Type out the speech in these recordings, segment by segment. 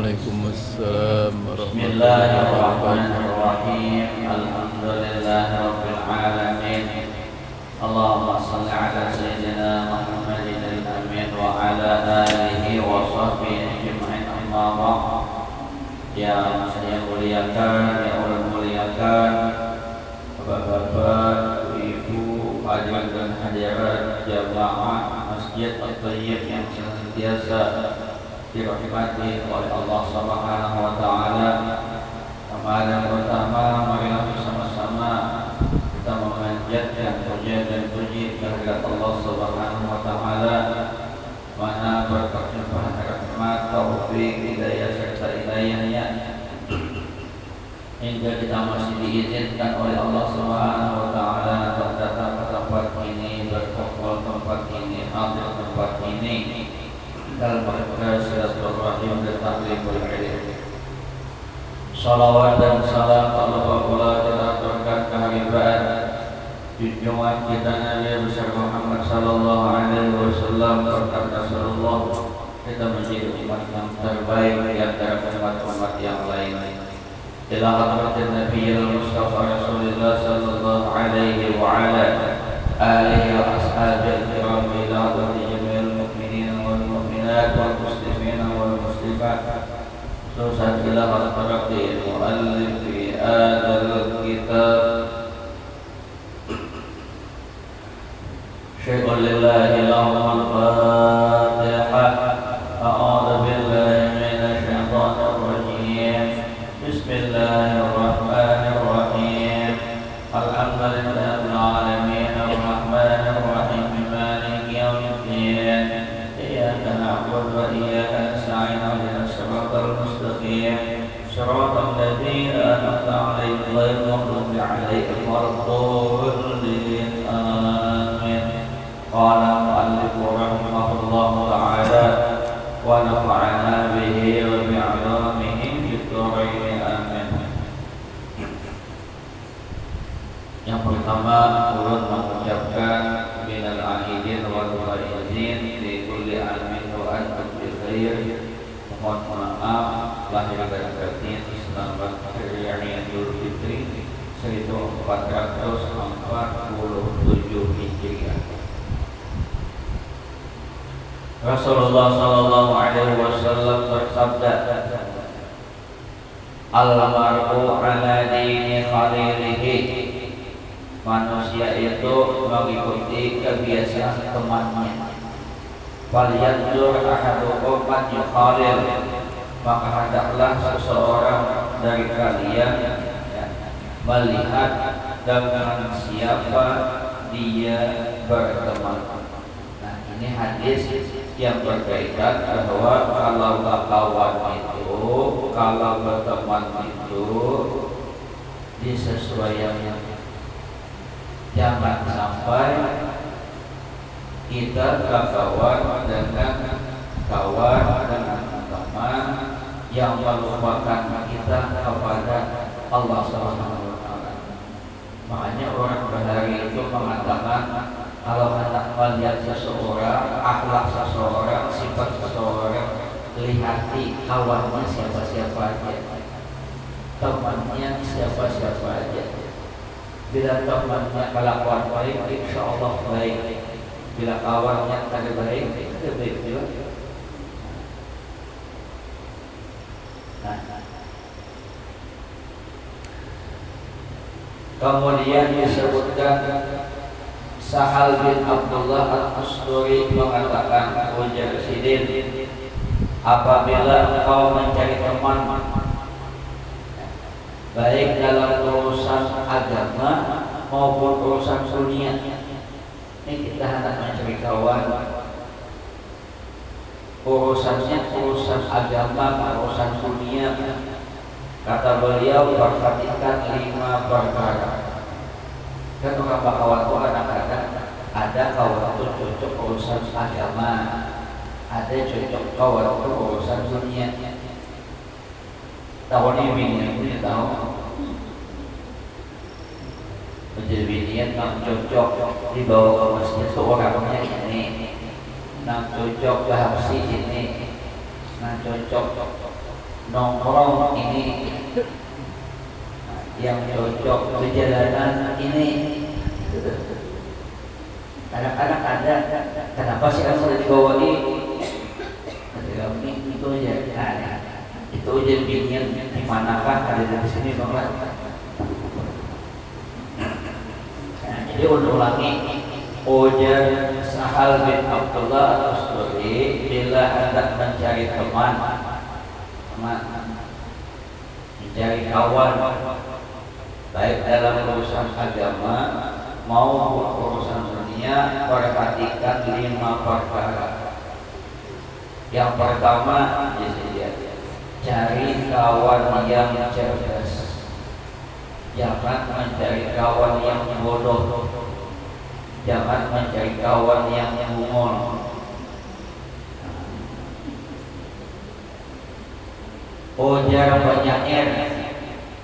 Waalaikumsalam warahmatullahi wabarakatuh. Bismillahirrahmanirrahim. Alhamdulillahirabbil alamin. Allahumma shalli ala sayyidina Muhammadin al-amin wa ala alihi wa sahbihi ajma'in. Amma ba'd. Yang saya muliakan, yang Allah muliakan, Bapak-bapak, Ibu, hadirin dan hadirat jamaah Masjid At-Thayyib yang senantiasa dirahmati oleh Allah Subhanahu wa taala. Yang pertama, marilah bersama-sama kita memanjatkan puja dan puji kehadirat Allah Subhanahu wa taala. Mana berkat limpahan rahmat, taufik, hidayah serta inayahnya hingga kita masih diizinkan oleh Allah Subhanahu wa taala untuk datang ke tempat ini, berkumpul tempat ini, hadir tempat ini dalam rangka silaturahim dan taklimul ilm. Salawat dan salam Allah kita aturkan kehadiran junjungan kita Nabi besar Muhammad sallallahu alaihi wasallam. Berkat Rasulullah kita menjadi umat yang terbaik di antara umat-umat yang lain. Ila hadratin Nabiyil Mustafa Rasulullah sallallahu alaihi wa ala alihi wa ashabihi kiram ila hadrati jami'il mu'minin wal mu'minat wal muslimin wal muslimat. Khususan ila hadratil muallif fi hadal kitab syai'un lillahi lahul fatihah. A'udzu billahi minasy syaithanir rajim. Bismillahirrahmanirrahim. Alhamdulillahil alamin arrahmanir rahim maliki yaumiddin. Iyyaka na'budu wa iyyaka nasta'in ihdinas siratal mustaqim. Shiratal ladzina an'amta 'alaihim ghairil maghdubi 'alaihim waladdallin. Amin. Qala al-mu'allif rahimahullahu ta'ala wa nafa'ana bihi wa bi'alamihi fid dharain. Amin. Yang pertama, ulun mengucapkan minal aidin wal faizin li kulli amin wa antum bi khair. Mohon maaf lahir dan batin. Selamat Hari Raya Idul Fitri 1447 Hijriah. Rasulullah sallallahu alaihi wasallam bersabda, al-mar'u ala dini khalilihi. Manusia itu mengikuti kebiasaan temannya. Falyanzur ahadukum man yukhalil. Maka hendaklah seseorang dari kalian melihat dengan siapa dia berteman. Nah, ini hadis yang berkaitan bahwa kalau kawan itu, kalau berteman itu disesuaikan. Jangan sampai kita berkawan dengan teman yang melupakan kita kepada Allah Subhanahu wa taala. Makanya orang berhari itu mengatakan kalau hendak melihat seseorang, akhlak seseorang, sifat seseorang, lihati kawannya siapa-siapa aja, temannya siapa-siapa aja. Bila temannya kelakuan baik, insya Allah baik. Bila kawannya tidak baik, tidak baik juga. Nah, kemudian disebutkan Sahal bin Abdullah Al-Asturi mengatakan, ujar Sidin, apabila engkau mencari teman baik dalam urusan agama maupun urusan dunia, ini kita hendak mencari kawan urusannya urusan agama, urusan dunia. Kata beliau, perhatikan 5 perkara. Kan orang bakawan itu kadang-kadang ada kawan itu cocok urusan agama, ada cocok kawan itu urusan dunia. Tahu ini punya tahu. Menjadi binian yang cocok dibawa ke masjid itu orangnya ini, yang cocok ke habsi ini, yang cocok nongkrong ini yang cocok perjalanan ini. Anak-anak ada, kenapa sih kamu udah dibawa ini? Itu aja, itu aja bikin di manakah ada di sini bang? Jadi ulangi, ujar Sahal bin Abdullah Al-Asturi, bila hendak mencari teman, mencari kawan, baik dalam urusan agama mau urusan dunia, perhatikan 5 perkara. Yang pertama, cari kawan yang cerdas. Jangan mencari kawan yang bodoh. Jangan mencari kawan yang bungol. Ujar penyair,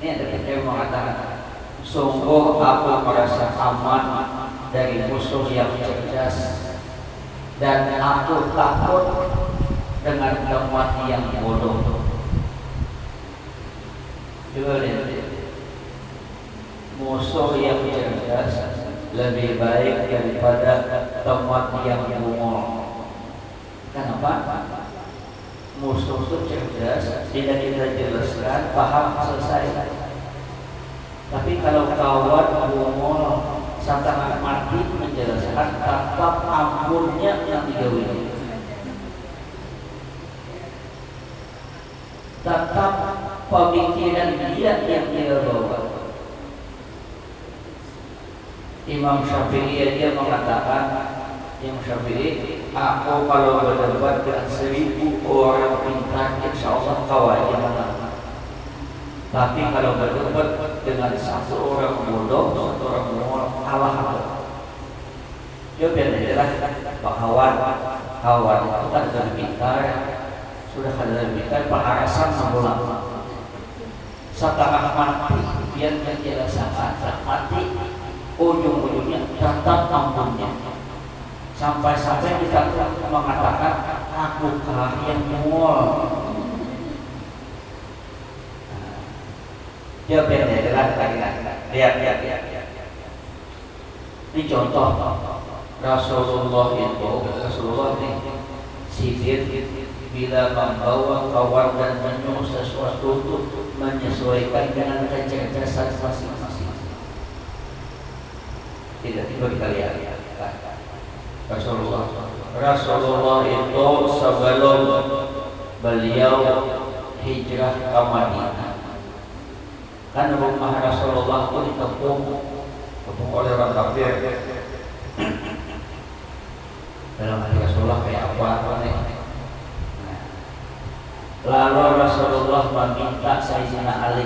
ini ada yang mengatakan, sungguh aku merasa aman dari musuh yang cerdas, dan aku takut dengan teman yang bodoh. Coba lihat, musuh yang cerdas lebih baik daripada teman yang bungol. Kenapa? Musuh itu cerdas, tidak kita jelaskan, paham, selesai. Tapi kalau kawan bungol setengah mati menjelaskan, tetap ampunnya yang digawin. Tetap pemikiran dia yang dia bawa. Imam Syafi'i dia mengatakan, Imam Syafi'i, aku kalau berdebat dengan 1000 orang pintar, insya Allah kawan yang menang. Tapi kalau berdebat dengan 1 orang bodoh, 1 orang bodoh, kalah aku. Dia biar kawan itu kan lebih pintar, sudah ada lebih pintar, pengharasan sebulan. Setengah mati, biar menjelaskan mati. Ujung-ujungnya datang ampunnya, sampai-sampai kita mengatakan aku yang mual. Dia benar lagi. Lihat. Ini contoh Rasulullah ini sifir bila membawa kawan dan menyuruh sesuatu itu menyesuaikan dengan kecerdasan masing-masing. Tidak kita lihat Rasulullah itu sebelum beliau hijrah ke Madinah, kan rumah Rasulullah itu dikepung oleh orang kafir. Dalam hati Rasulullah kayak apa nih? Lalu Rasulullah meminta Sayyidina Ali.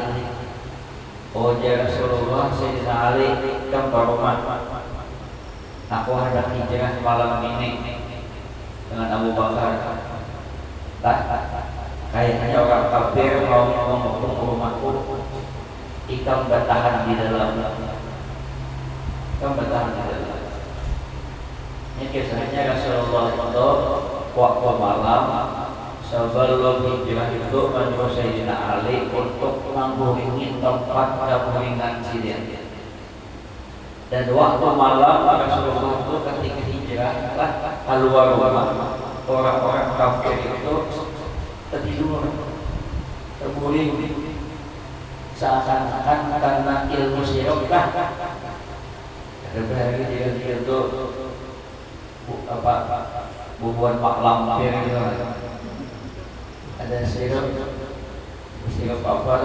Ya Rasulullah, Sayyidina Ali ke rumah. Aku hendak hijrah malam ini dengan Abu Bakar. Kayaknya orang kafir mau mengepung rumahku. Ikam bertahan di dalam. Ini kisahnya Rasulullah itu waktu malam sebelum hijrah itu menyuruh Sayyidina Ali untuk mengguringi tempat guringan sidin. Dan waktu malam Rasulullah itu ketika hijrah keluar rumah, orang-orang kafir itu tertidur, terguling, seakan-akan karena ilmu sihir ada berarti dia itu bubuan Pak Lampir gitu. Ada sihir apa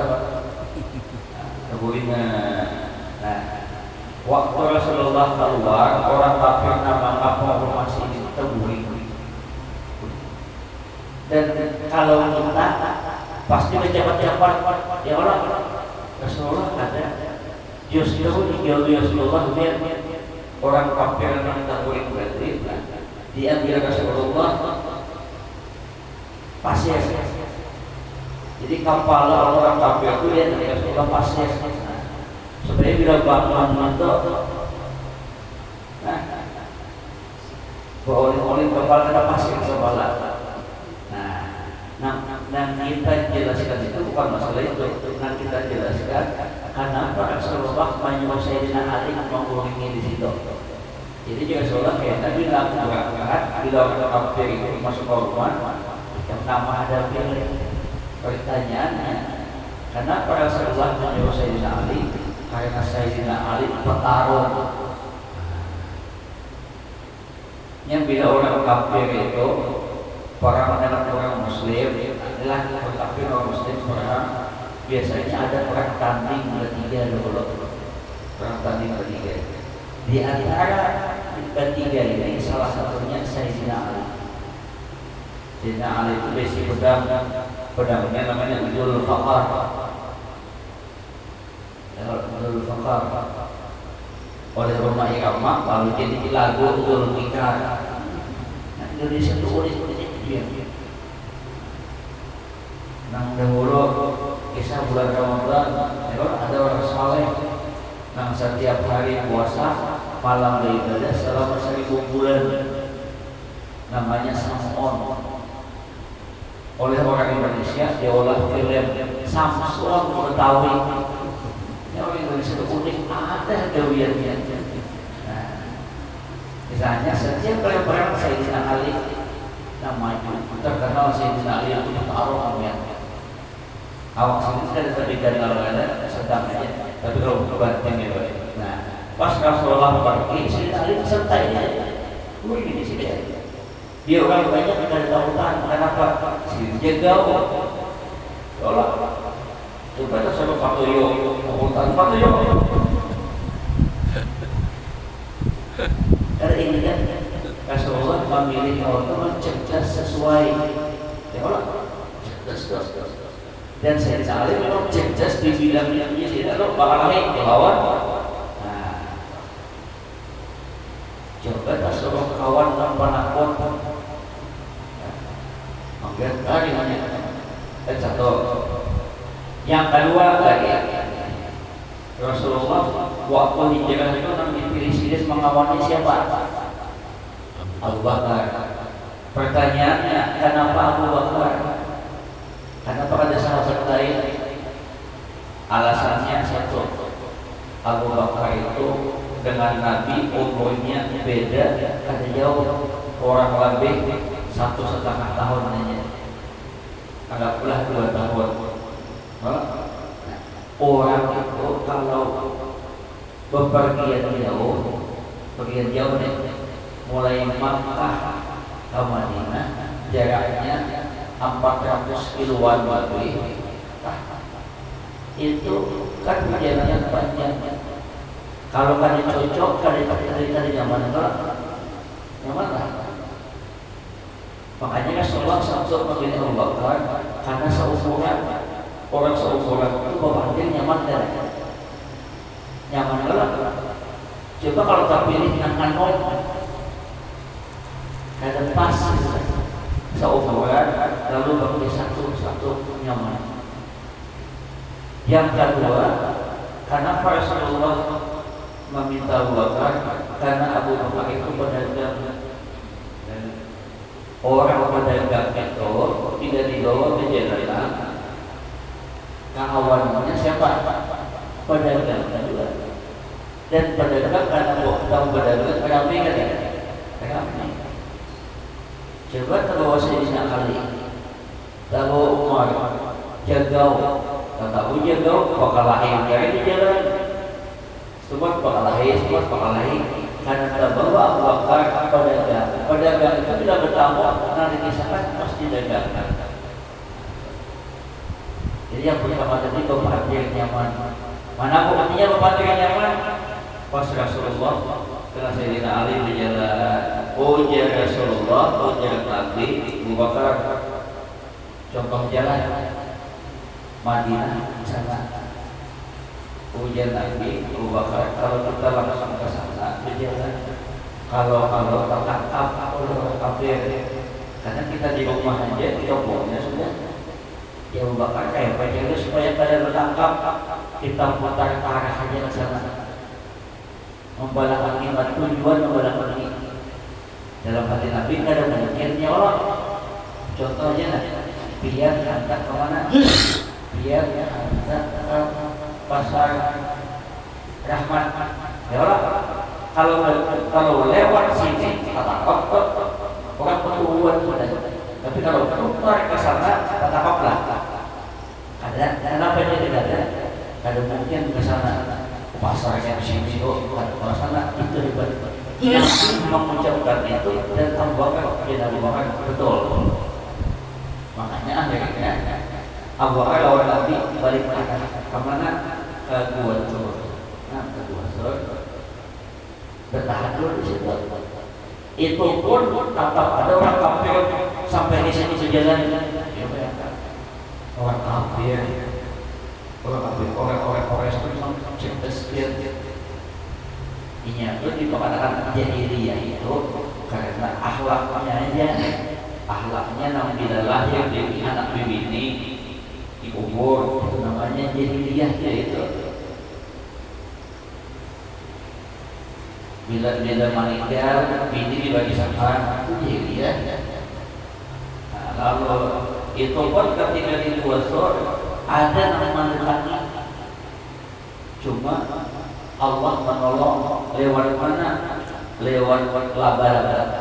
tergulingan. Nah, waktu Rasulullah keluar, orang kafir nama masih terguling. Dan kalau kita pasti menjabat-jabat ya orang Rasulullah ada justru dijauhi Rasulullah biar orang kafir yang terguling berarti diambil Rasulullah pasir. Jadi kapal orang kafir itu dia dari Rasulullah pasir. Sebenarnya bila bangun itu beroling-oling kepala ada pasir kepala. Nah Nah kita jelaskan itu bukan masalah itu. Nah kita jelaskan kenapa Rasulullah menyuruh Sayyidina Ali mengurangi di situ. Jadi juga Rasulullah kayak tadi bilang berangkat bila orang kafir itu masuk korban yang nama ada pilih. Pertanyaannya, kenapa Rasulullah menyuruh Sayyidina Ali? Karena Sayyidina Ali petarung. Yang bila orang kafir itu perang dengan orang Muslim adalah kafir orang Muslim perang biasanya ada perang tanding ketiga dulu, perang tanding ketiga. Di antara ketiga ini salah satunya Sayyidina Ali. Sayyidina Ali itu besi pedangnya namanya Dzul Faqar. Dzul Faqar oleh Roma Irama lalu jadi lagu Dzul Fikar. Nah, Indonesia itu unik-unik dia. Nang dahulu kisah bulan Ramadan, ada orang saleh nang setiap hari puasa malam beribadah selama 1000 bulan, namanya Samson. Oleh orang Indonesia diolah film Samson Betawi. Ya, orang Indonesia itu unik, ada gawiannya. Nah, misalnya setiap perang Sayyidina Ali namanya terkenal Sayyidina Ali itu taruh amin. Awak sini tidak terbitkan kalau ada sedang aja, tapi kalau berbanting ya baik. Nah, pas Rasulullah pergi, Sayyidina Ali serta ini aja. Ini di sini aja. Dia orang banyak tidak ada tahutan. Kenapa? Jegau. Tolak. Coba kita sama Patuyo, tahutan Patuyo. Karena ini kan Rasulullah memilih orang cerdas sesuai. Ya Allah, cerdas. Dan Sayyidina Ali memang cerdas di bidangnya. Tidak lo bakal naik lawan. Nah, coba tak suruh kawan tanpa nakut. Mungkin tadi satu. Yang kedua lagi, Rasulullah waktu hijrah itu nanti pilih mengawali siapa? Abu Bakar. Pertanyaannya, kenapa Abu Bakar? Karena pada sahabat lain alasannya satu, Abu Bakar itu dengan Nabi umurnya beda, ada jauh, orang lebih 1,5 tahun aja, anggaplah 2 tahun. Orang itu kalau bepergian jauh nih, mulai Makkah ke Madinah jaraknya 400 kiloan lebih, itu kan perjalanan panjang. Kalau kan cocok dari zaman itu, nyaman lah. Makanya Rasulullah sampai memilih Abu Bakar karena seumuran, orang seumuran itu berbanding nyaman dan nyaman lah. Coba kalau terpilih yang anon, ada pas seumuran, lalu bagi satu nyaman. Yang kedua, karena Rasulullah meminta Abu Bakar karena Abu Bakar itu pedagang. Orang pedagang itu tidak dibawa ke jalanan. Kawannya siapa? Pedagang juga. Dan pedagang karena tahu pedagang ramai kan ya? Ramai. Coba terbawa Sayyidina Ali, terbawa Umar, jagau, tahu jagau, pakalahin cari di jalan. Semua pakalahin. Karena terbawa Abu Bakar pedagang itu tidak bertambah, karena dikisahkan pasti dagangkan. Jadi yang pertama tadi pemandir nyaman. Mana buktinya pemandir nyaman? Pas Rasulullah dengan Sayyidina Ali berjalan, ujar Rasulullah, ujar Nabi, Abu Bakar. Contoh jalan Madinah di sana. Ujar Nabi, Abu Bakar, kalau kita langsung ke sana berjalan, kalau tertangkap oleh orang kafir, karena kita di rumah aja copotnya sudah. Ya Abu Bakar kayak pengen supaya pada tertangkap, kita putar ke arah aja ke sana. Membalas akibat tujuan membalas lagi. Dalam hati Nabi ada mungkinnya orang. Contohnya biar hantar kemana? Biar hantar ke pasar Rahmat. Ya Allah, kalau lewat sini kata orang perluan sudah. Tapi kalau keluar ke sana kata lah. Ada kenapa dia tidak ada? Ada mungkin ke sana pasar yang sini ke sana itu hebat. Yang mengucapkan itu dan tambahkan dia Nabi Muhammad betul. Makanya akhirnya Abu Bakar lawan Nabi balik ke mana? Ke Gua Sur. Nah, ke Gua Sur bertahan dulu di situ. Itu pun tetap ada orang kafir sampai di sini sejalan. Orang kafir, orang itu cerdas dia. Ini itu dikatakan jahiliyah itu karena akhlaknya aja. Akhlaknya namun bila lahir dari anak bini dikubur, itu namanya jahiliyah itu. Bila meninggal bini dibagi sama, itu jahiliyah. Nah, lalu itu pun ketika di Gua Sur ada yang mendekati, cuma Allah menolong lewat mana? Lewat laba-laba.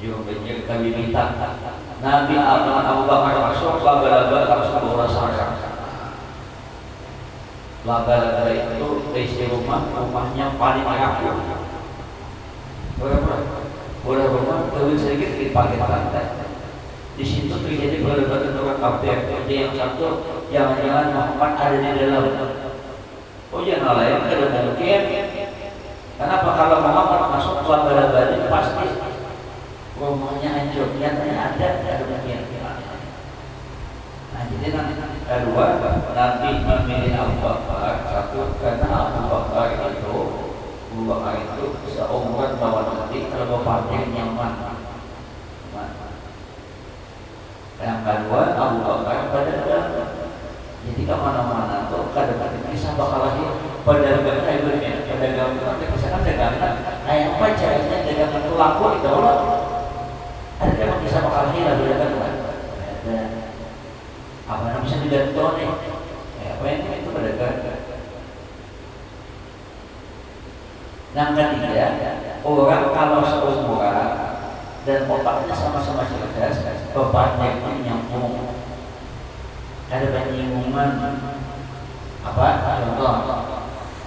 Yung banyak kami minta Nabi Abu Bakar masuk laba-laba langsung berusaha. Laba-laba itu isi rumahnya paling rapuh. Boleh rumah lebih sedikit dipakai lantai. Di situ terjadi berbagai orang kafir. Jadi yang satu jangan-jangan Muhammad ada di dalam. Oh jangan lain ada mungkin. Kenapa kalau Muhammad masuk laba-laba pasti rumahnya hancur, nyatanya ada mungkin. Nah, jadi nanti kedua Nabi memilih Abu Bakar satu karena Abu Bakar itu seumuran lawan Nabi kalau partai nyaman. Yang kedua Abu Bakar pedagang. Jadi kemana-mana tuh kadang-kadang bisa bakal lagi pedagang ibaratnya pedagang itu misalkan dagangan kayak apa caranya dagangan itu laku di daulat. Ada yang bisa bakal hilang dagangan. Ada apa yang bisa digantung nih? Apa yang itu pedagang. Yang ketiga, orang kalau seumuran dan otaknya sama-sama cerdas, bebannya pun nyambung. Ada penyinggungan. Apa? Contoh,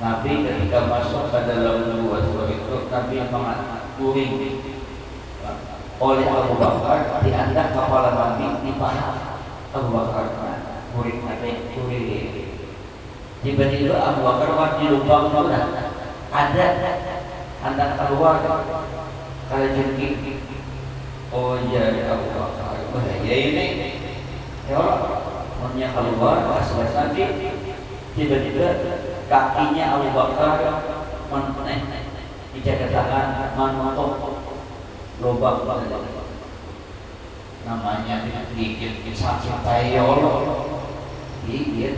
Nabi ketika masuk ke dalam Gua Sur itu, Nabi menguring oleh Abu Bakar, diangkat kepala Nabi di paha Abu Bakar. Kuring Nabi, kuring. Tiba-tiba Abu Bakar di lubang itu ada anak keluar kalau jengking. Oh iya Abu Bakar, bahaya ini. Ya Allah, punya keluar pas Nabi, tiba-tiba kakinya Abu Bakar dijaga tangan menutup lubang namanya digigit sakit tayo gigit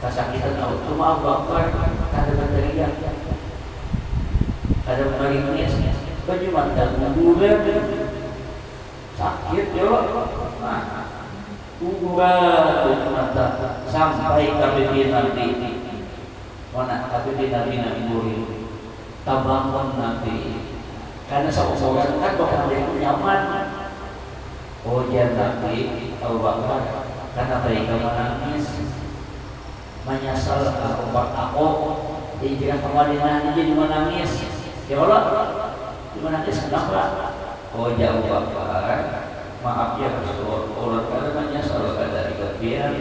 kesakitan cuma Abu Bakar ada berteriak ada menangis baju mata bulan sakit ya Allah mata sampai KBB Nabi mana KBB Nabi murid tabangun Nabi karena seorang kan bakal ada yang nyaman. Oh ya Nabi Abu Bakar karena mereka menangis menyesal aku hijrah ke Madinah jadi menangis ya Allah menangis kenapa? Oh ya Abu Bakar maaf ya Rasulullah kalau menyesal dari kebiar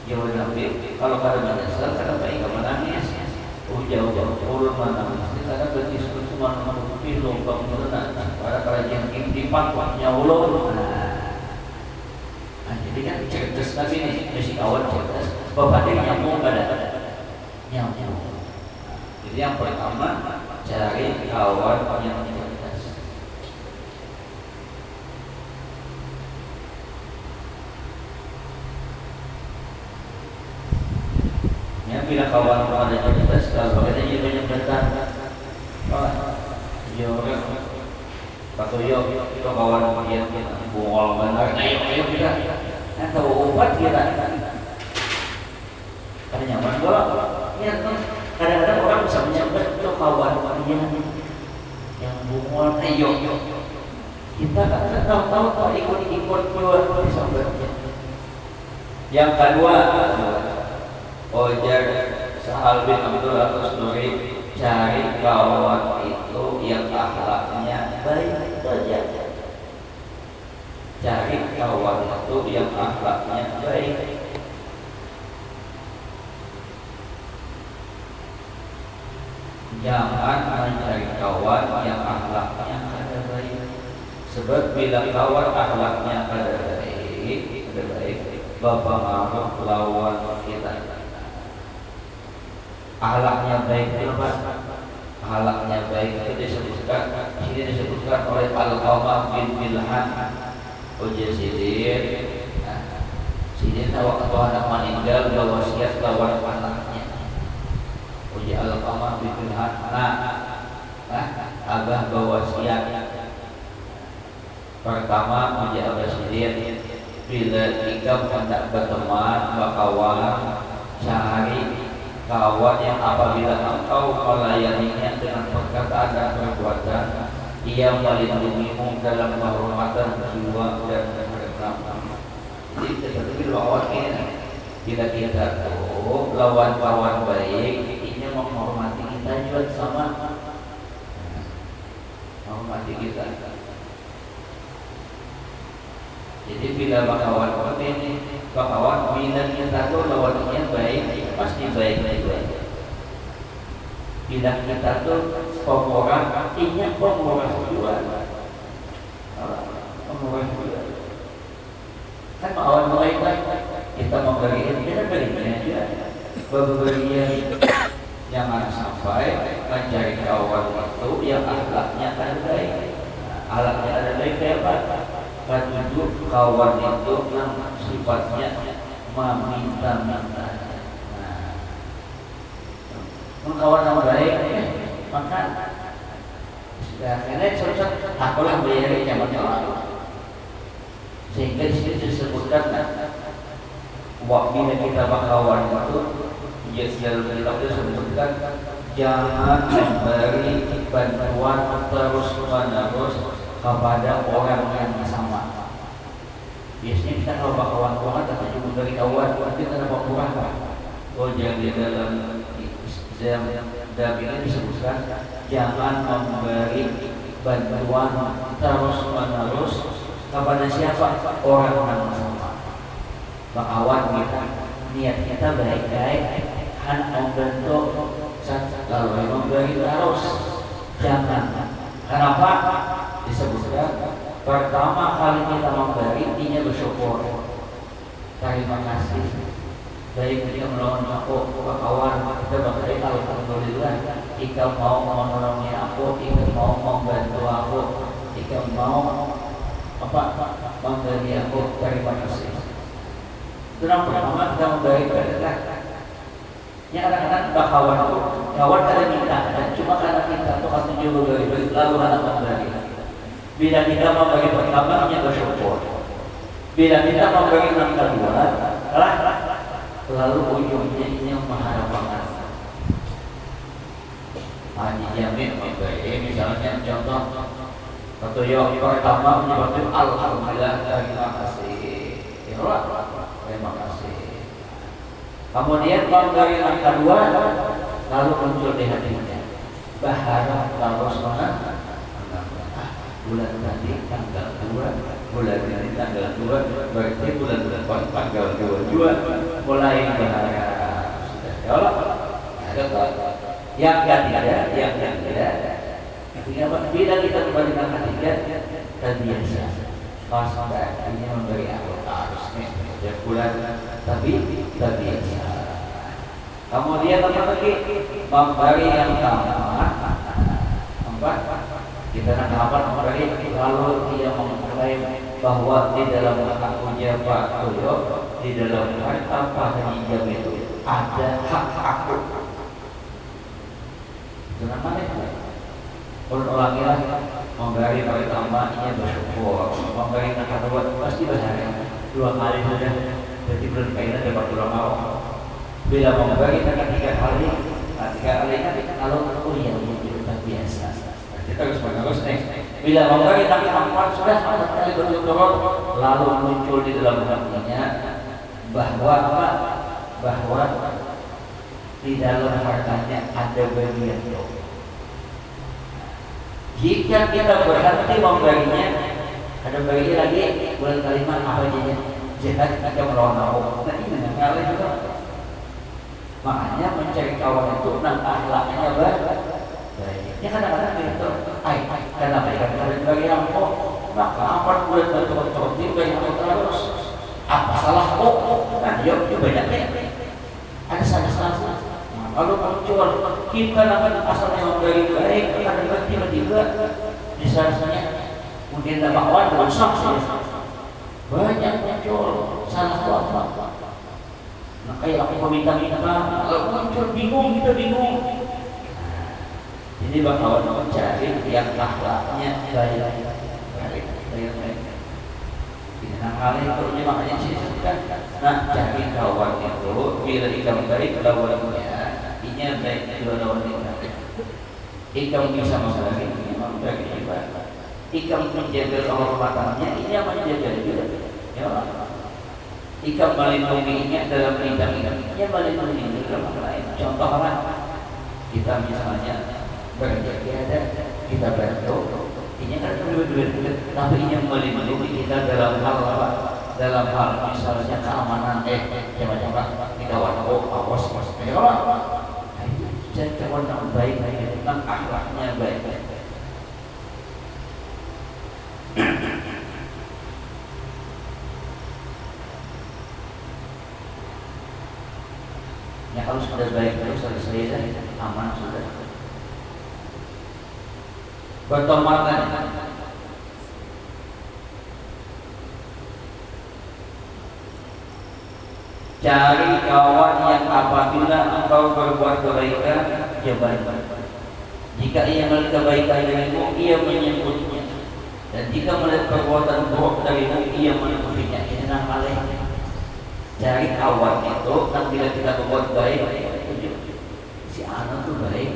ya Nabi kalau pada menyesal kenapa mereka menangis? Oh jauh ulun menangis karena betis cuma menutupi lubang berenang para kerajaan impipan waknya ulun. Nah jadi kan cerdas Nabi ini mesti kawan cerdas bapaknya nyambung pada nyambung. Jadi yang pertama cari kawan yang cerdas. Ya bila kawan ada cerdas kalau kita jadi banyak bertanya. Oh, yo, Pak Toyo, itu kawan kemudian kita buang benar ayo kita tahu obat kita ada nyaman kalau ya kadang-kadang orang bisa menyebut itu kawan kemudian yang buang ayo kita kan tahu ikut jual disambatnya. Yang kedua Ojar Sahal bin Abdul Al-Asduri, cari kawan itu yang akhlaknya baik saja. Cari kawan itu yang akhlaknya baik. Jangan mencari kawan yang akhlaknya kada baik. Sebab bila kawan akhlaknya kada baik, berpengaruh lawan kita. Akhlaknya baik itu apa? Akhlaknya baik itu disebutkan oleh Al-Qamah bin Milhan. Ujian Sidin waktu anak meninggal berwasiat lawan anaknya. Ujian Al-Qamah bin Milhan. Abah berwasiat. Pertama ujian Abah Sidin, bila kita hendak berteman, berkawan, cari kawan yang apabila engkau melayaninya dengan perkataan dan perbuatan, ia melindungimu dalam kehormatan jiwa dan harta. Jadi seperti lawan ini, bila kita tuh lawan kawan baik, ini menghormati kita juga sama, menghormati kita. Jadi bila kawan ini, kawan bila kita tuh lawannya baik, pasti baik juga. Bila kita tuh pemurah, artinya pemurah juga. Pemurah juga. Kan kawan baik, kita memberi, kita berinya aja. Berberinya, jangan sampai mencari kawan itu yang akhlaknya ada baik. Akhlaknya ada baik kayak apa? Tunjuk kawan itu yang sifatnya meminta-minta. Kawan yang baik, maka karena susah, akulah bayar zamannya orang. Sehingga di sini disebutkan waktu kita berkawan itu, Yesus disebutkan jangan memberi bantuan terus-menerus kepada orang yang sama. Biasanya kita kalau kawan-kawan tapi juga dari kawan kita dapat kurang. Oh jangan di dalam ini disebutkan jangan memberi bantuan terus-menerus kepada siapa? Orang yang sama. Kawan kita niat kita baik-baik, hanya membentuk lalu memberi terus. Jangan. Kenapa? Disebutkan pertama kali kita memberi dia bersyukur, terima kasih. Baik dia menolong aku, kawan kita memberi alhamdulillah. Jika mau menolongnya aku, jika mau membantu aku, jika mau memberi aku, terima kasih. Itu yang pertama kita memberi berkat. Yang kadang-kadang kawan ada minta, dan cuma karena kita tuh harus juga beri, lalu anak memberi. Bila kita memberi pertama, hanya bersyukur. Bila kita memberi yang kedua, lalu ujungnya ini mengharap banget. Haji Jamin memberi, misalnya contoh, satu yang pertama menyebabkan alhamdulillah, terima kasih. Ya Allah, terima kasih. Kemudian memberi yang kedua, lalu muncul di hatinya berharap terus bulan tadi tanggal 2, bulan ini tanggal 2, berarti bulan depan tanggal 22 mulai berharap. Ya Allah, ada yang tidak. Artinya apa? Bila kita kembalikan ketiga, terbiasa. Pas ini memberi aku harusnya setiap bulan, tapi terbiasa. Kemudian apa lagi? Memberi yang tamat. Kita nak dapat memberi, lalu dia mengklaim bahwa di dalam haknya Pak Toyo, di dalam harta Pak Haji itu ada hak aku. Kenapa itu? ulangi lah, memberi pertamanya bersyukur, memberi yang kedua pasti berharga 2 kali saja, jadi berkaitan dapat tulang awal. Bila memberi yang ketiga kali kalau kuliah menjadi biasa, kita harus menerus nih. Bila memberi yang keempat sudah 4 kali berturut-turut, lalu muncul di dalam hatinya bahwa di dalam hartanya ada bagian doa. Jika kita berhenti memberinya, ada bagian lagi bulan kalimat apa aja jihad kita melawan Allah. Nah ini mengalir juga. Makanya mencari kawan itu dan akhlaknya baik. Ya kadang-kadang gitu. Karena bagi aku maka 4 bulan berturut-turut bagi aku terus. Apa salah kok? Nah yuk banyak ada salah. Lalu muncul kita dapat asalnya memberi baik, kadang tiba-tiba di sana kemudian ada kawan rusak banyak muncul salah apa. Nah kayak aku meminta-minta, lalu muncul bingung, kita bingung. Jadi bakawan mencari yang akhlaknya baik. Nah hal itu makanya disebutkan. Nah cari kawan itu bila ikam baik lawannya. Inya baik dua lawan ikam bisa membagi memang bagi ibadah. Ikam menjaga kehormatannya, inya menjaga juga. Ya Allah. Ikam melindunginya dalam bidang-bidangnya, melindungi dalam hal lain. Contohnya kita misalnya berjaga, kita bantu. Inya kan dua-dua, tapi inya melindungi kita dalam hal apa? Dalam hal misalnya keamanan, coba-coba kita awas. Ya Allah. Jadi kawan yang baik, tentang akhlaknya baik. Ya kalau sudah baik terus selesai aman sudah. Bertomakan. Cari kawan yang apabila engkau berbuat kebaikan, dia baik. Jika ia melihat kebaikan darimu, ia menyebutnya. Dan jika melihat perbuatan buruk darimu, ia menyebutnya. Ini namanya cari kawan itu. Dan bila kita berbuat baik, si anak itu baik.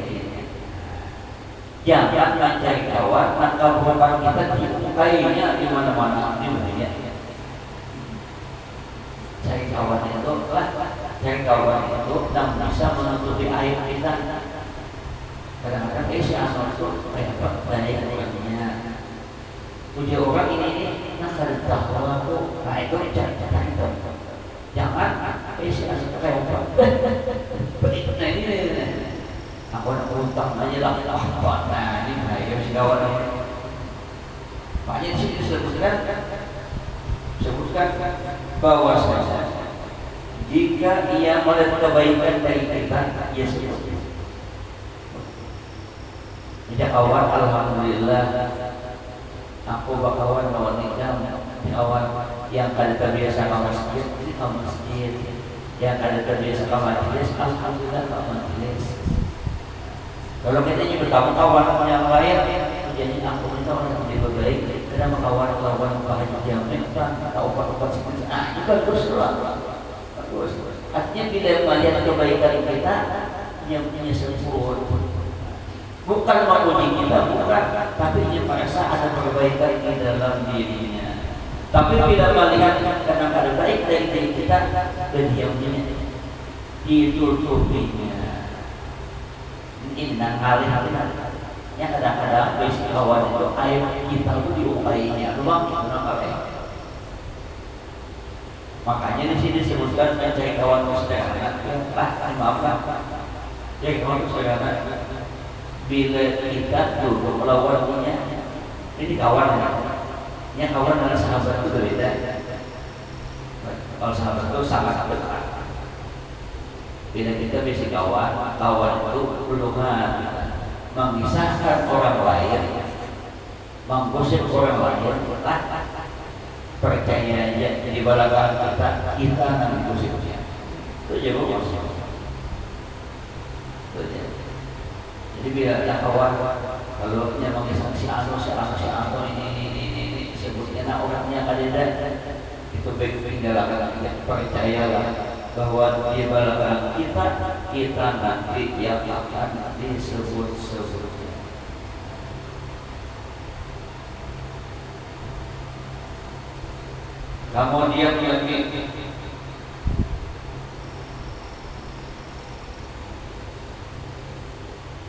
Jangan mencari kawan, maka keburukan kita dimukainya di mana-mana di dunia. Cari kawan itu dan bisa menutupi aib kita. Kadang-kadang si anak itu kayak baik orangnya. Puji orang ini nak tahu aku, nah itu cari itu. Jangan si anak itu kayak baik. Nah ini aku nak utang aja lah. Nah ini bahaya si kawan. Makanya di sini disebutkan bahwa jika ia melihat kebaikan dari kita, ia sebut. Jadi awal alhamdulillah, aku bakawan lawan nikah, awal yang kada terbiasa ke masjid, yang kada terbiasa ke majelis, alhamdulillah ke majelis. Kalau kita ini bertahun-tahun yang lain, jadi aku minta orang yang lebih baik. Karena mengawal lawan bahagia yang memang atau obat-obat seperti itu bagus lah. Bagus. Artinya bila melihat kebaikan kita yang punya sempurna, bukan memuji kita, bukan, tapi dia merasa ada perbaikan di dalam dirinya. Tapi bila melihat karena ada baik dari diri kita, dan dia punya ditutupinya. Ini hal-hal yang kadang-kadang basic kawan itu air kita itu diupainya doang itu namanya. Makanya di sini disebutkan mencari kawan sederhana. Maaf. Jadi kawan sederhana bila kita dulu melawannya, ini kawan ya kawan dengan sahabat itu berbeda. Kalau sahabat itu sangat dekat. Bila kita basic kawan itu berdoa memisahkan orang lain, menggosip orang lain, percaya aja jadi balagaan kita akan menggosipnya. Itu aja bos. Jadi bila ada kawan Kalau memang si anu ini sebutnya nah orangnya kadeda itu baik-baik dalam percayalah bahwa di belakang kita nanti yang akan disebut-sebut. Kemudian lagi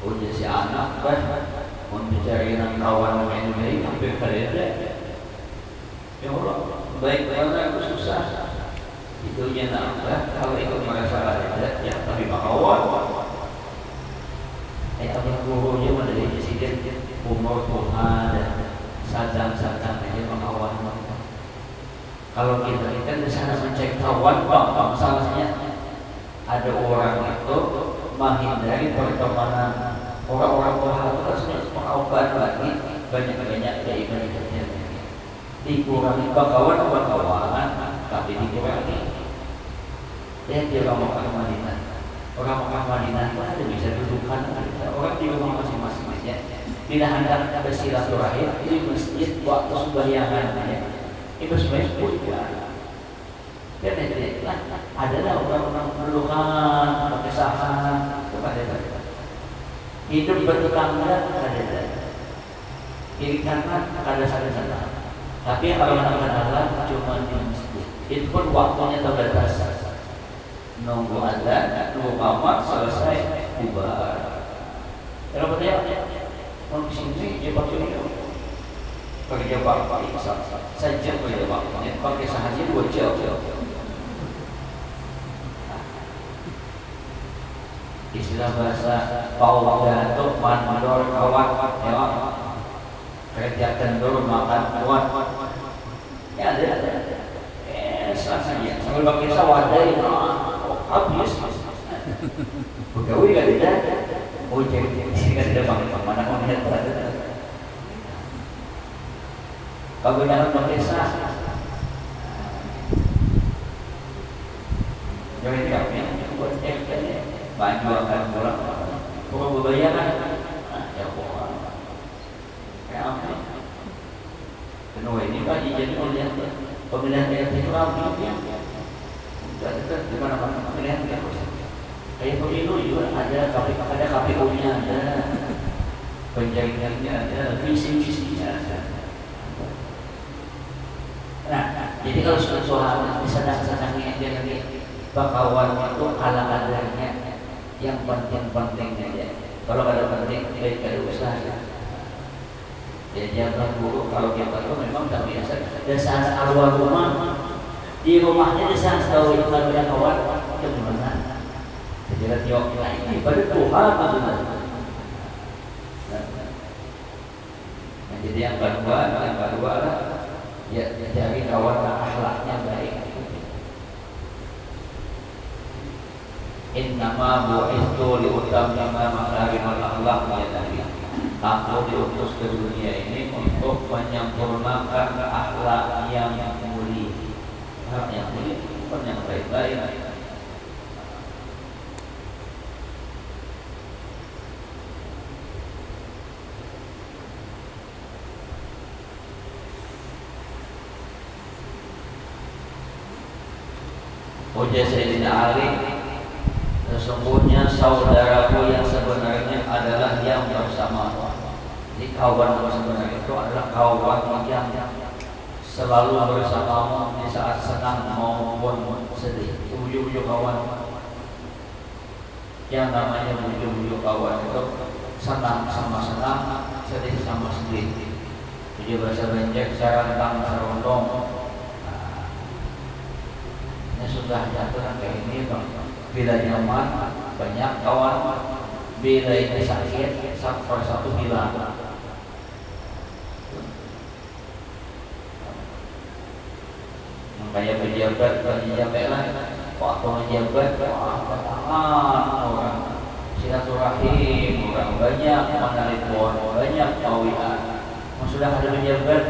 punya si anak untuk cari kawan main baik sampai kadeda. Ya Allah, baik orang itu susah. Itu nya nambah kalau itu merasa ada ya tapi kawan. Apa gurunya dari presiden umur Tuhan dan sadang-sadang aja kawan. Kalau kita kan di sana mencek kawan, masalahnya ada orang itu menghindari pertemanan orang-orang Tuhan itu harusnya mengubah lagi banyak-banyak keibadah. Dikurangi kawan-kawan, tapi dikurangi. Lihat dia orang Mekah Madinah. Orang Mekah Madinah itu ada bisa dudukan, orang di rumah masing-masing aja. Bila hendak bersilaturahim di masjid waktu sembahyangan ya. Itu sebenarnya bukan. Dan adalah orang-orang berdudukan, berkesahan, kepada hidup bertetangga ada. Kiri kanan ada sana-sana. Tapi kalau anak-anak Allah cuma di masjid. Itu pun waktunya terbatas. Nunggu azan, nunggu qamat selesai bubar. Kalau bertanya, mau di sini dia pakai ini. Kerja bapak saja kerja bapak. Pakai sehari 2 jam. Istilah bahasa paudato mandor kawan ya. Kerja kendur makan kuat. Ya ada. Saja sambil pakai sawadai habis. Pegawai kan tidak. Oh jadi sini kan tidak pakai mana mau lihat ada. Kegunaan pakai sah. Jadi kami buat baju akan pulang. Kalau berbayaran, ya bohong. Kayak apa? Kenapa ini Pak jadi melihat pemilihan daerah itu ramai dan di mana-mana pemilihan daerah. Kayak pemilu juga ada KPU-nya ada, penjaringannya ada, visi-visinya ada. Nah, jadi kalau sudah disadang-sadangi dia lagi bakawan itu ala kadarnya yang penting-penting aja. Kalau ada penting baik ada usaha. Ya jangan buruk kalau kita itu memang tak biasa. Dasar arwah rumah di rumahnya dasar tahu itu kalau ada kawan itu gimana? Jadi tiok ini pada Tuhan maksudnya. Nah, jadi yang kedua lah ya cari kawan yang akhlaknya baik. Innama bu'istu liutammima makarimal akhlaq ya Nabi. Aku diutus ke dunia ini untuk menyempurnakan akhlak yang mulia. Akhlak yang mulia bukan yang baik-baik. Ujar Sayyidina Ali, sesungguhnya saudaraku yang sebenarnya adalah yang bersama. Jadi kawan sebenarnya itu adalah kawan yang selalu bersamamu di saat senang maupun sedih. Bujuk-bujuk kawan. Yang namanya bujuk-bujuk kawan itu senang sama senang, sedih sama sedih. Jadi bahasa Benjek sarantang sarondong. Sudah jatuh kayak ini bang. Bila nyaman banyak kawan, bila ini sakit satu bilang. Makanya pejabat lah. Waktu menjabat orang silaturahim orang banyak menelpon banyak kawian. Sudah ada pejabat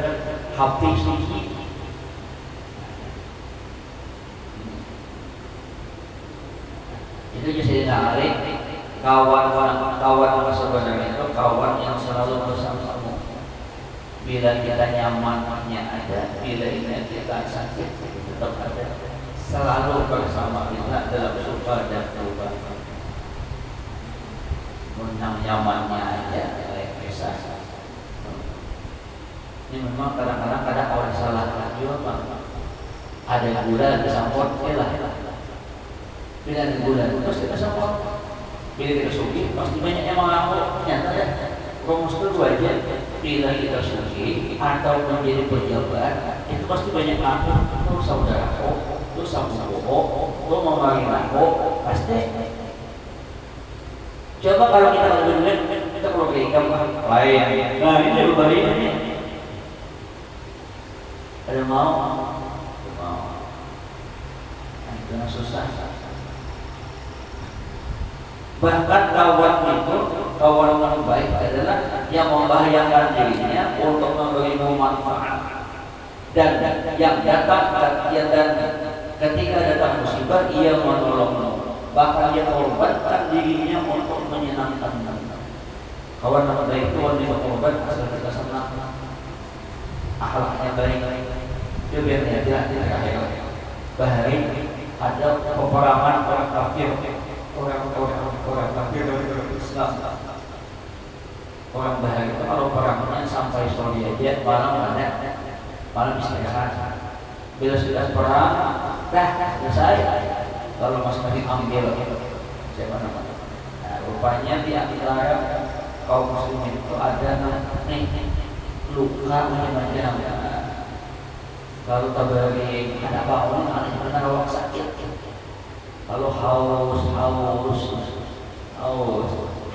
habis sedikit. Itu Sayyidina Ali kawan sebenarnya itu kawan yang selalu bersamamu. Bila kita nyamannya ada, bila kita sakit tetap ada, selalu bersama kita dalam suka dan duka. Menang nyamannya aja, kisah. Ini memang kadang-kadang orang salah juga, ada gula disampot, lah. Bila ada gula, terus kita sampot. Bila kita suki, pasti banyak yang mengaku. Nyata ya, rumus itu dua aja. Bila kita suki atau menjadi pejabat, itu pasti banyak mengaku. Itu saudaraku, itu saudaraku, itu memarin aku, pasti. Coba kalau kita lebih kita perlu ke ikam lain. Nah ini lebih baik ini. Ada mau? Mau. Nah, itu yang susah. Bahkan kawan itu, kawan yang baik adalah yang membahayakan dirinya untuk memberimu manfaat. Dan yang datang dan ketika datang musibah ia menolongmu. Bahkan dia korbankan dirinya untuk menyenangkan. Kawan yang baik itu wanita korban asal kita senang. Akhlaknya baik. Dia biar dia terakhir. Bahari ada peperangan orang kafir. Orang kafir dari Islam. Orang bahari itu kalau perangnya sampai sore aja malam ada, malam istirahat. Bila sudah perang, dah selesai. Lalu masing-masing ambil siapa namanya. Nah, rupanya di antara kaum muslimin itu ada nih luka macam-macam. Lalu tabari ada bau, ada benar orang sakit. Lalu haus,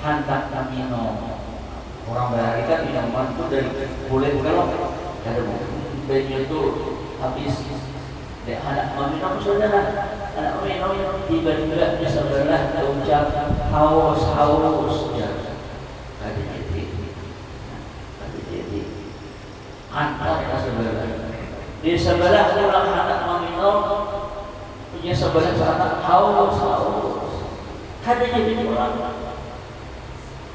hantak minum. Orang bahari kan minuman itu dari boleh-boleh loh. Ada baju itu habis. Dia anak meminum saudara, anak meminum tiba-tiba di sebelah ucap haus. Ya, ada jadi antar ke sebelah. Di sebelah orang anak meminum, punya sebelah anak haus. Ada jadi orang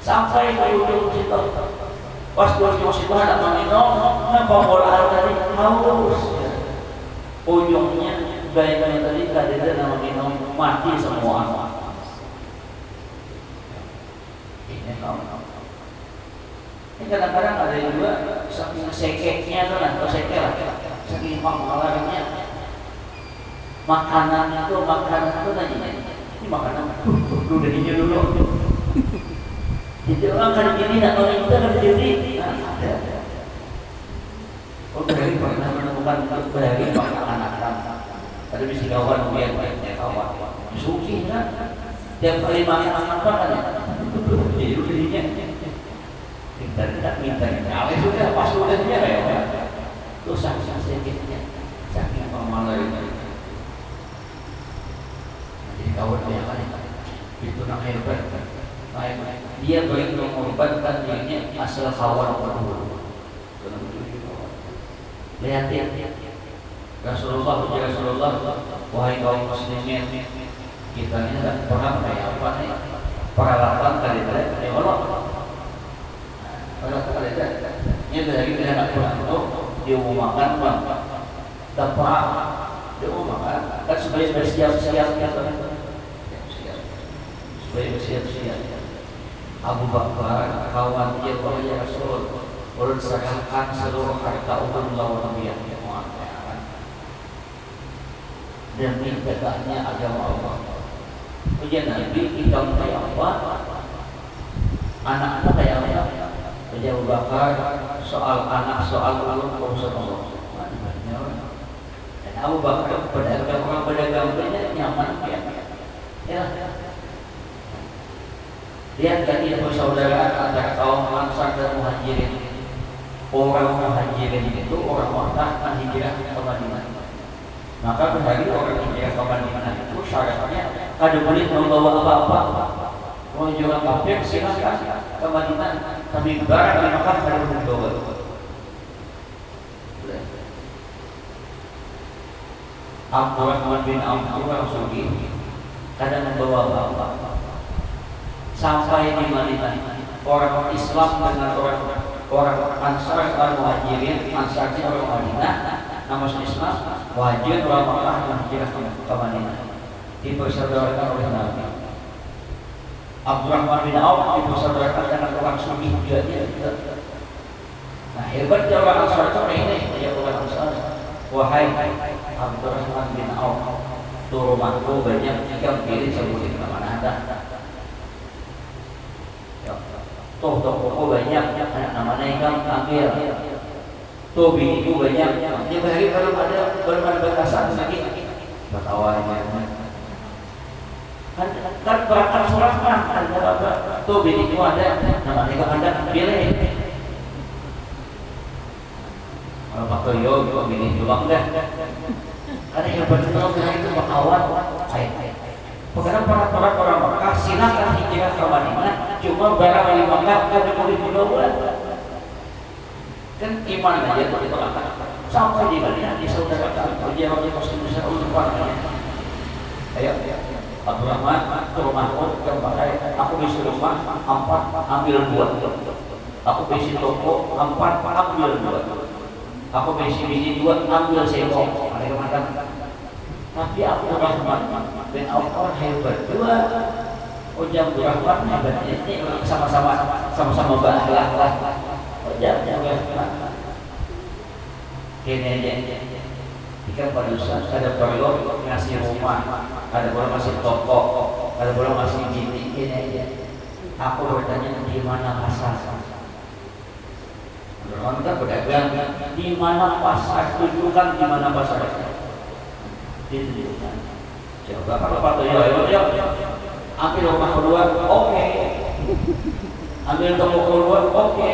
sampai ke ujung situ. Pas di ujung situ anak meminum, nampak bola tadi haus. Ujungnya baik-baik tadi kadang nama minum mati semua. Ini kadang-kadang ada juga saking sekeknya tuh lah, atau sekel lah, saking pangmalarnya makanan itu tadi ini makanan udah hijau dulu. Jadi orang kan gini, nak orang kita kan jadi ada. Oh, dari pernah menemukan dari anak-anak. Ada misi kawan dia banyak kawan. Suci kan. Tiap kali makan apa kan? Jadi dirinya. Kita tidak minta. Kalau sudah pas sudah dia ya. Itu sangat sedikitnya. Saking pemalas ini. Jadi kawan dia kan itu nak hebat. Dia boleh mengorbankan dirinya asal kawan berdua. Lihat Rasulullah, wahai kaum muslimin, kita ini tak pernah kayak apa nih? Peralatan kali tadi, Allah. Peralatan kali tadi, ini dari kita nak pulang tu, dia mau makan, tempat, dia mau makan, kan supaya bersiap-siap kita, supaya bersiap-siap. Abu Bakar, kawan dia wahai Rasul. Ulun serahkan seluruh harta ulun lawan Nabi demi tegaknya agama Allah. Ujian Nabi kita kayak apa? Anak-anak kayak apa? Ujian Abu Bakar soal anak, soal ulun urusan Allah. Dan Abu Bakar pedagang orang pedagang banyak nyaman ya. Lihat tadi persaudaraan antara kaum Ansar dan Muhajirin. Orang Muhajirin itu orang Makkah hijrah ke Madinah. Maka berhari orang hijrah ke Madinah itu syaratnya kada boleh membawa apa-apa. Mau jual kafir silakan ke Madinah, tapi barang di Makkah kada boleh dibawa. Abdurrahman bin Auf orang Sugi kada membawa apa-apa. Sampai di Madinah orang Islam dengan orang Ansar dan Muhajirin, Ansarnya orang Madinah, nama Islam, Muhajirin orang Makkah yang hijrah ke Madinah, dipersaudarakan oleh Nabi. Abdurrahman bin Auf dipersaudarakan dengan orang Sunni juga dia. Nah hebatnya orang Ansar ini, dia orang Ansar. Wahai Abdurrahman bin Auf, tuh rumahku banyak ikan pilih sebutin kemana ada. Tuh tokoku banyak, anak namanya ikan ambil. Tuh biniku banyak, dia bahari belum ada batasan lagi. Bertawanya. Kan berangkat surat kan ada apa? Tuh biniku ada, namanya ikan ada pilih. Kalau Pak Toyo juga milih juang dah. Karena yang benar itu bakawan. Karena para orang Makkah silakan hijrah ke Madinah, cuma barang di Makkah ada boleh dibawa. Kan iman aja itu ditolakkan. Sampai di Madinah disaudarakan ujian Muslim besar untuk warganya. Ayo, Abdurrahman ke rumahku yang pakai aku bisi rumah 4 ambil 2. Aku bisi toko 4 ambil 2. Aku bisi bini 2 ambil seko. Mereka mengatakan, tapi Abdurrahman bin Auf hebat dua. Ujang Abdurrahman hebat ini sama-sama berakhlak lah. Ujang Abdurrahman. Kini aja. Ikan pada Ustaz ada perlu ngasih rumah, ada perlu ngasih toko, ada perlu ngasih bini. Kini aja. Aku bertanya di mana pasar? Abdurrahman kan berdagang. Di mana pasar? Tunjukkan di mana pasar. Ditunjukkan. Coba kalau Pak Toyo, ambil rumah kedua, oke. Ambil toko kedua, oke.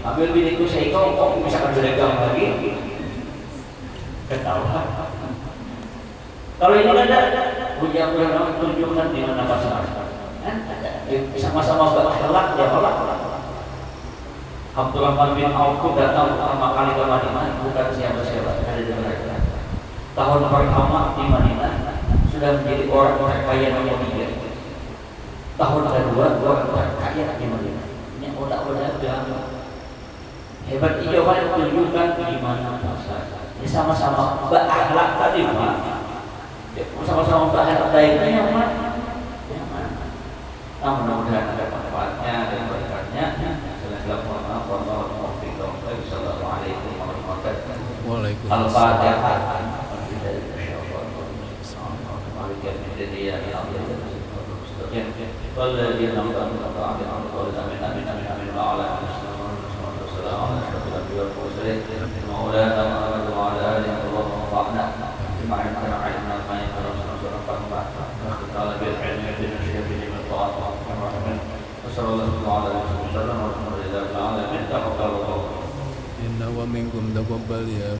Ambil biniku seiko, oke. Misalkan berdagang lagi, ketahuan. Kalau ini ada, ujian berdagang tunjukkan di mana pasar. Sama-sama berakhlak, ya Allah. Abdurrahman bin Auf datang pertama kali ke Madinah, bukan siapa-siapa, ada di mereka. Tahun pertama di Madinah sudah menjadi orang terkaya nomor 3. Tahun kedua orang terkaya di Madinah. Ini odak-odak hebat. Jawaban yang tunjukkan di mana pasar. Ini sama-sama berakhlak tadi Pak. Sama-sama berakhlak baiknya yang mana? Yang mana? Nah, mudah-mudahan ada manfaatnya dan berkatnya. Assalamualaikum warahmatullahi wabarakatuh. Al-Fatihah. والذين أنعمت عليهم آمين آمين آمين آمين وعلى والسلام على أشرف الأنبياء والمرسلين مولانا محمد وعلى آله اللهم انفعنا بما علمتنا علمنا ما ينفعنا ونفعنا تعالى بالعلم يهدنا الشيخ من الطاعة والرحمة وصلى الله على وسلم والحمد لله رب العالمين تقبل الله إنه ومنكم تقبل يا